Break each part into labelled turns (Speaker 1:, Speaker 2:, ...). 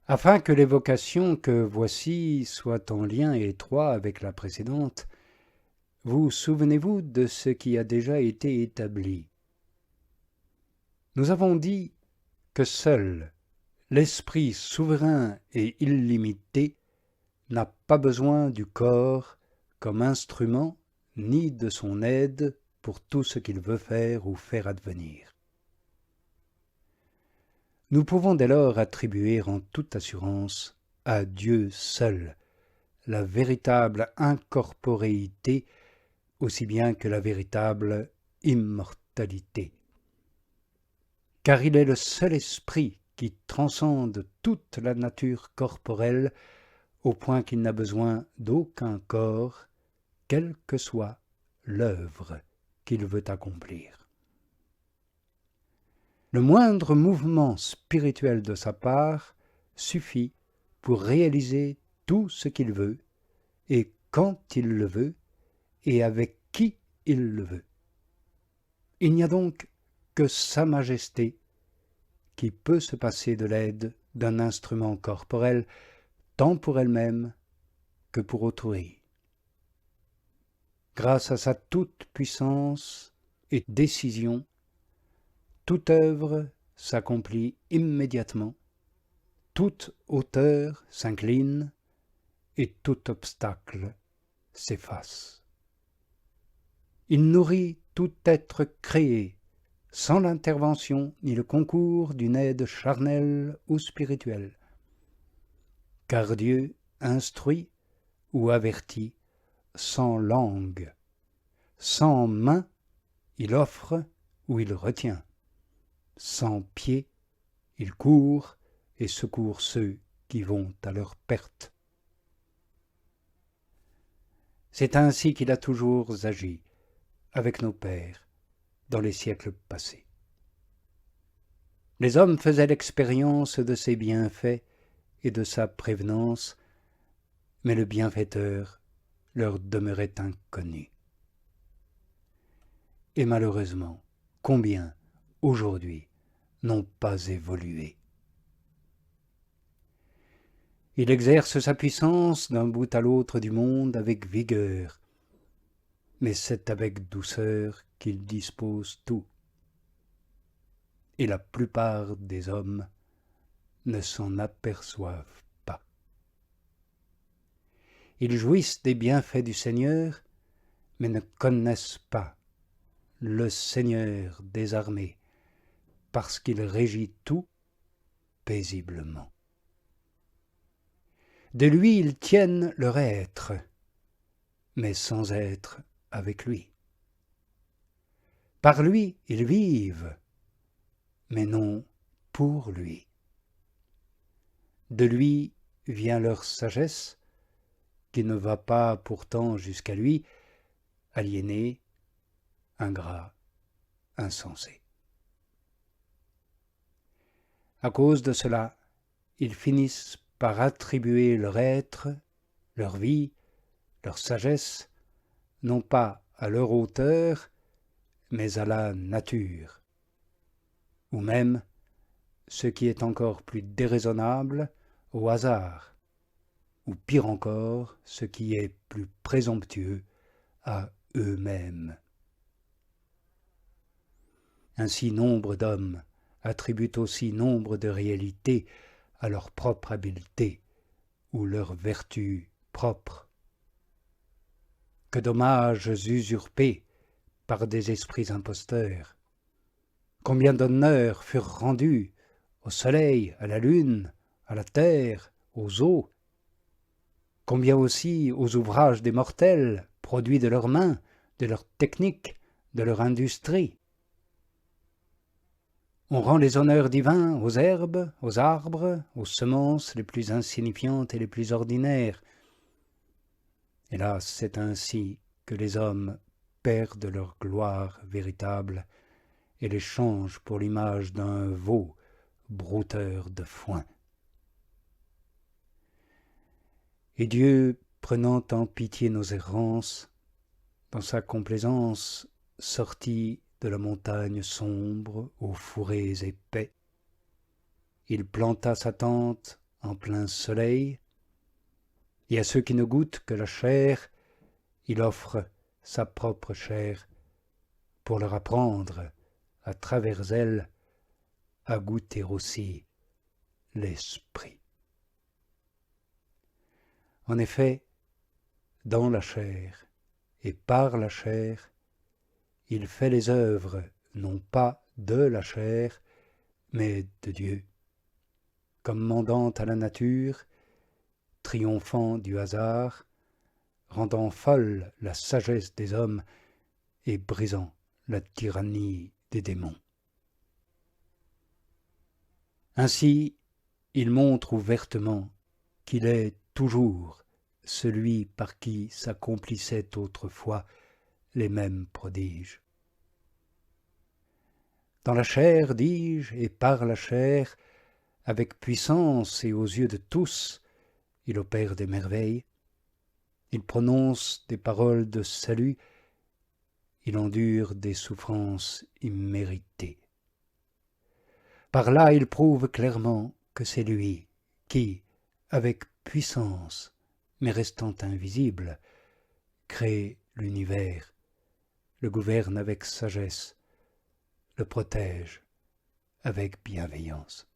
Speaker 1: Afin que l'évocation que voici soit en lien étroit avec la précédente, vous souvenez-vous de ce qui a déjà été établi. Nous avons dit que seul l'Esprit souverain et illimité n'a pas besoin du corps comme instrument ni de son aide pour tout ce qu'il veut faire ou faire advenir. Nous pouvons dès lors attribuer en toute assurance à Dieu seul la véritable incorporéité aussi bien que la véritable immortalité. Car il est le seul esprit qui transcende toute la nature corporelle au point qu'il n'a besoin d'aucun corps, quelle que soit l'œuvre qu'il veut accomplir. Le moindre mouvement spirituel de sa part suffit pour réaliser tout ce qu'il veut, et quand il le veut, et avec qui il le veut. Il n'y a donc que Sa Majesté qui peut se passer de l'aide d'un instrument corporel, tant pour elle-même que pour autrui. Grâce à sa toute-puissance et décision, toute œuvre s'accomplit immédiatement, toute hauteur s'incline et tout obstacle s'efface. Il nourrit tout être créé, sans l'intervention ni le concours d'une aide charnelle ou spirituelle. Car Dieu instruit ou avertit sans langue, sans main, il offre ou il retient. Sans pied, il court et secourt ceux qui vont à leur perte. C'est ainsi qu'il a toujours agi avec nos pères dans les siècles passés. Les hommes faisaient l'expérience de ses bienfaits et de sa prévenance, mais le bienfaiteur leur demeurait inconnu. Et malheureusement, combien, aujourd'hui, n'ont pas évolué. Il exerce sa puissance d'un bout à l'autre du monde avec vigueur, mais c'est avec douceur qu'il dispose tout. Et la plupart des hommes ne s'en aperçoivent pas. Ils jouissent des bienfaits du Seigneur, mais ne connaissent pas le Seigneur des armées, parce qu'il régit tout paisiblement. De lui ils tiennent leur être, mais sans être avec lui. Par lui ils vivent, mais non pour lui. De lui vient leur sagesse, qui ne va pas pourtant jusqu'à lui, aliéné, ingrat, insensé. À cause de cela, ils finissent par attribuer leur être, leur vie, leur sagesse, non pas à leur auteur, mais à la nature, ou même, ce qui est encore plus déraisonnable, au hasard, ou pire encore, ce qui est plus présomptueux, à eux-mêmes. Ainsi nombre d'hommes attribuent aussi nombre de réalités à leur propre habileté ou leur vertu propre. Que d'hommages usurpés par des esprits imposteurs. Combien d'honneurs furent rendus au soleil, à la lune, à la terre, aux eaux. Combien aussi aux ouvrages des mortels, produits de leurs mains, de leur technique, de leur industrie. On rend les honneurs divins aux herbes, aux arbres, aux semences les plus insignifiantes et les plus ordinaires. Hélas, c'est ainsi que les hommes perdent leur gloire véritable et les changent pour l'image d'un veau brouteur de foin. Et Dieu, prenant en pitié nos errances, dans sa complaisance sortit de la montagne sombre aux fourrés épais, il planta sa tente en plein soleil, et à ceux qui ne goûtent que la chair, il offre sa propre chair pour leur apprendre, à travers elle, à goûter aussi l'esprit. En effet, dans la chair et par la chair, il fait les œuvres non pas de la chair, mais de Dieu, commandant à la nature, triomphant du hasard, rendant folle la sagesse des hommes et brisant la tyrannie des démons. Ainsi, il montre ouvertement qu'il est toujours celui par qui s'accomplissaient autrefois les mêmes prodiges. Dans la chair, dis-je, et par la chair, avec puissance et aux yeux de tous, il opère des merveilles, il prononce des paroles de salut, il endure des souffrances imméritées. Par là, il prouve clairement que c'est lui qui, avec puissance, mais restant invisible, crée l'univers, le gouverne avec sagesse, le protège avec bienveillance.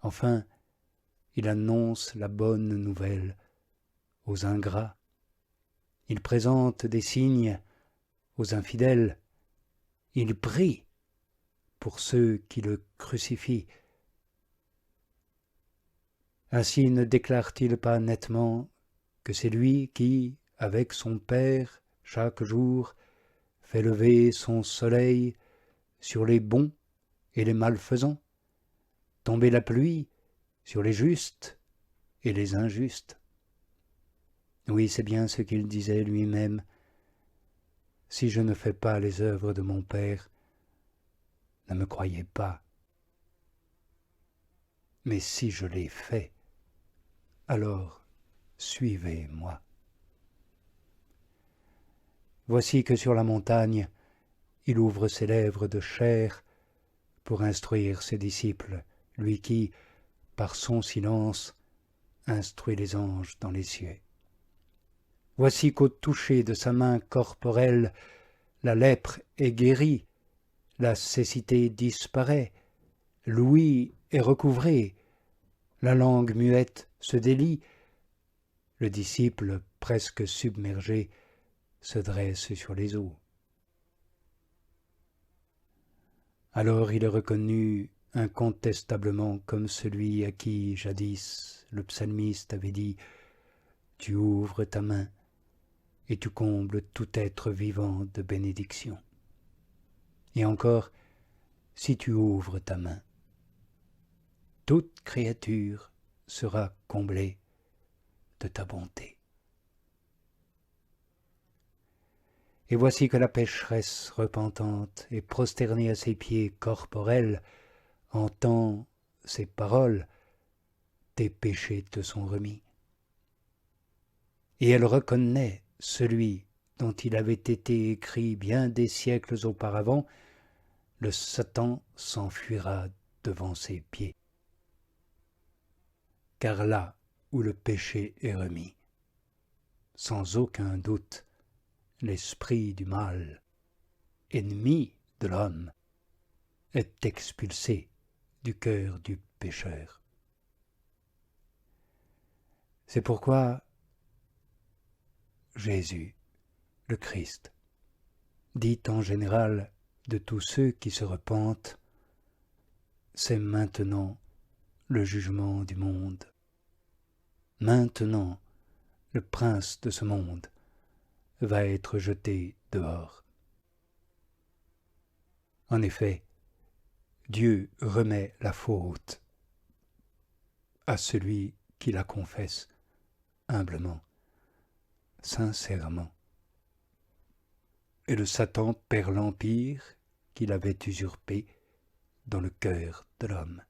Speaker 1: Enfin, il annonce la bonne nouvelle aux ingrats, il présente des signes aux infidèles, il prie pour ceux qui le crucifient. Ainsi ne déclare-t-il pas nettement que c'est lui qui, avec son Père, chaque jour, fait lever son soleil sur les bons et les malfaisants, tomber la pluie sur les justes et les injustes. Oui, c'est bien ce qu'il disait lui-même. Si je ne fais pas les œuvres de mon Père, ne me croyez pas. Mais si je les fais, alors suivez-moi. Voici que sur la montagne, il ouvre ses lèvres de chair pour instruire ses disciples, lui qui, par son silence, instruit les anges dans les cieux. Voici qu'au toucher de sa main corporelle, la lèpre est guérie, la cécité disparaît, l'ouïe est recouvrée, la langue muette se délie, le disciple, presque submergé, se dresse sur les eaux. Alors il est reconnu incontestablement comme celui à qui, jadis, le psalmiste avait dit « Tu ouvres ta main et tu combles tout être vivant de bénédiction. » Et encore, si tu ouvres ta main, toute créature sera comblée de ta bonté. Et voici que la pécheresse repentante et prosternée à ses pieds corporels entend ces paroles, tes péchés te sont remis. Et elle reconnaît celui dont il avait été écrit bien des siècles auparavant, le Satan s'enfuira devant ses pieds. Car là où le péché est remis, sans aucun doute, l'esprit du mal, ennemi de l'homme, est expulsé du cœur du pécheur. C'est pourquoi Jésus, le Christ, dit en général de tous ceux qui se repentent, c'est maintenant le jugement du monde. Maintenant, le prince de ce monde va être jeté dehors. En effet, Dieu remet la faute à celui qui la confesse humblement, sincèrement. Et le Satan perd l'empire qu'il avait usurpé dans le cœur de l'homme.